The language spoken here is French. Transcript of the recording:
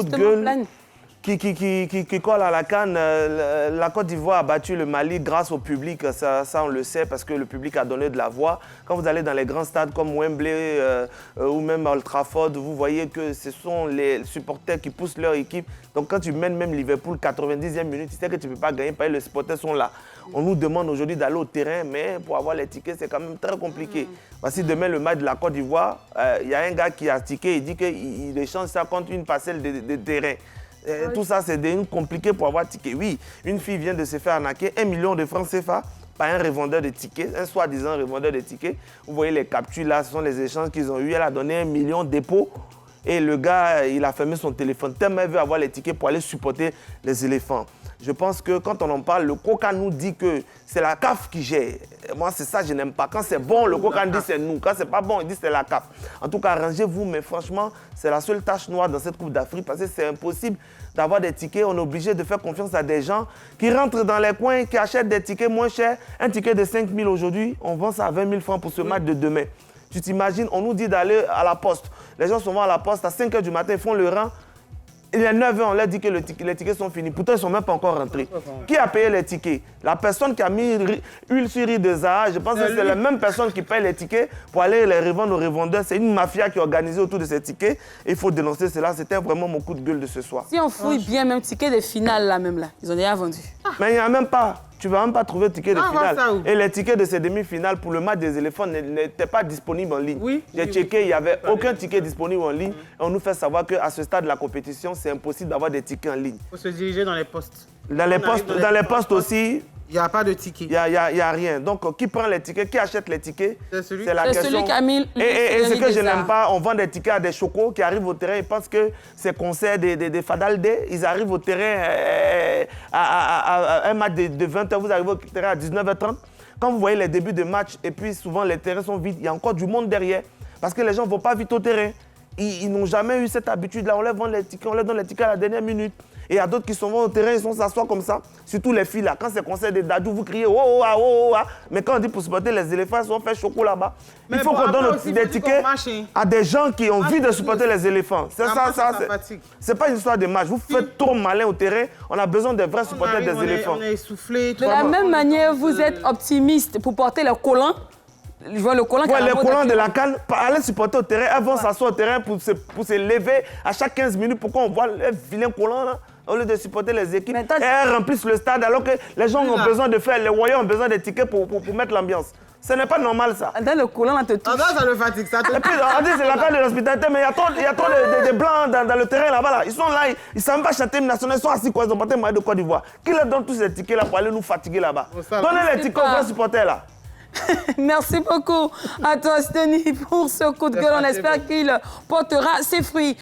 Gueule qui colle à la canne. La Côte d'Ivoire a battu le Mali grâce au public, ça on le sait, parce que le public a donné de la voix. Quand vous allez dans les grands stades comme Wembley ou même Old Trafford, vous voyez que ce sont les supporters qui poussent leur équipe. Donc quand tu mènes même Liverpool 90e minute, tu sais que tu ne peux pas gagner parce que les supporters sont là. On nous demande aujourd'hui d'aller au terrain, mais pour avoir les tickets, c'est quand même très compliqué. Voici demain le match de la Côte d'Ivoire, il y a un gars qui a ticket, il dit qu'il échange ça contre une parcelle de terrain. Tout ça, c'est compliqué pour avoir ticket. Oui, une fille vient de se faire arnaquer 1 million de francs CFA par un revendeur de tickets, un soi-disant revendeur de tickets. Vous voyez les captures là, ce sont les échanges qu'ils ont eu. Elle a donné 1 million de dépôt et le gars, il a fermé son téléphone tellement il veut avoir les tickets pour aller supporter les éléphants. Je pense que quand on en parle, le Coca nous dit que c'est la CAF qui gère. Moi, c'est ça, je n'aime pas. Quand c'est bon, le Coca dit c'est nous. Quand c'est pas bon, il dit c'est la CAF. En tout cas, arrangez-vous, mais franchement, c'est la seule tache noire dans cette Coupe d'Afrique parce que c'est impossible d'avoir des tickets. On est obligé de faire confiance à des gens qui rentrent dans les coins, qui achètent des tickets moins chers. Un ticket de 5 000 aujourd'hui, on vend ça à 20 000 francs pour ce match de demain. Tu t'imagines, on nous dit d'aller à la poste. Les gens sont à la poste à 5 h du matin, ils font le rang. Il est 9 h, on leur dit que les tickets sont finis. Pourtant, ils ne sont même pas encore rentrés. Qui a payé les tickets? La personne qui a mis huile sur riz de Zahara, je pense que c'est la même personne qui paye les tickets pour aller les revendre aux revendeurs. C'est une mafia qui est organisée autour de ces tickets. Et il faut dénoncer cela. C'était vraiment mon coup de gueule de ce soir. Si on fouille bien, même ticket de finale, là, même là, ils ont déjà vendu. Mais il n'y a même pas. Tu ne vas même pas trouver de ticket de finale. Et les tickets de ces demi-finales pour le match des éléphants n'étaient pas disponibles en ligne. Oui. J'ai checké, il n'y avait aucun ticket disponible en ligne. Et on nous fait savoir qu'à ce stade de la compétition, c'est impossible d'avoir des tickets en ligne. Il faut se diriger dans les postes. Dans les postes aussi, il n'y a pas de ticket. Il n'y a rien. Donc, qui prend les tickets, qui achète les tickets? C'est la question. Celui qui a mis et ce que je n'aime pas, on vend des tickets à des chocos qui arrivent au terrain. Ils pensent que c'est concert des Fadalde. Ils arrivent au terrain à un match de 20 h, vous arrivez au terrain à 19 h 30. Quand vous voyez les débuts de match, et puis souvent les terrains sont vides, il y a encore du monde derrière. Parce que les gens ne vont pas vite au terrain. Ils n'ont jamais eu cette habitude-là. On leur vend les tickets, on leur donne les tickets à la dernière minute. Et il y a d'autres qui sont au terrain, ils sont s'asseoir comme ça. Surtout les filles là. Quand c'est concert de Dadou, vous criez oh oh ah oh ah. Mais quand on dit pour supporter les éléphants, ils sont fait choco là-bas. Il faut qu'on donne des tickets à des gens qui ont envie de supporter les éléphants. C'est ça. C'est pas une histoire de match. Vous faites trop malin au terrain. On a besoin de vrais supporters des éléphants. On est essoufflé. De la même manière, vous êtes optimiste pour porter le collant. Je vois le collant les collants de la canne, aller supporter au terrain, elles vont s'asseoir au terrain pour se lever à chaque 15 minutes pour qu'on voit les vilains collants là, au lieu de supporter les équipes. Et elles remplissent le stade alors que les gens ont besoin de faire, les voyants ont besoin de tickets pour mettre l'ambiance. Ce n'est pas normal ça. Dans le collant, là, te touche. Ça le fatigue, ça te touche. Et puis, on dit c'est la canne de l'hospitalité, mais il y a trop de blancs dans le terrain là-bas. Là. Ils sont là, ils ne savent pas chanter une nationale, ils sont assis quoi, ils ont porté le maillot de Côte d'Ivoire. Qui leur donne tous ces tickets là pour aller nous fatiguer là-bas? Donnez les tickets aux vrais supporters là. Merci beaucoup à toi, Steny, pour ce coup de gueule. On espère qu'il portera ses fruits.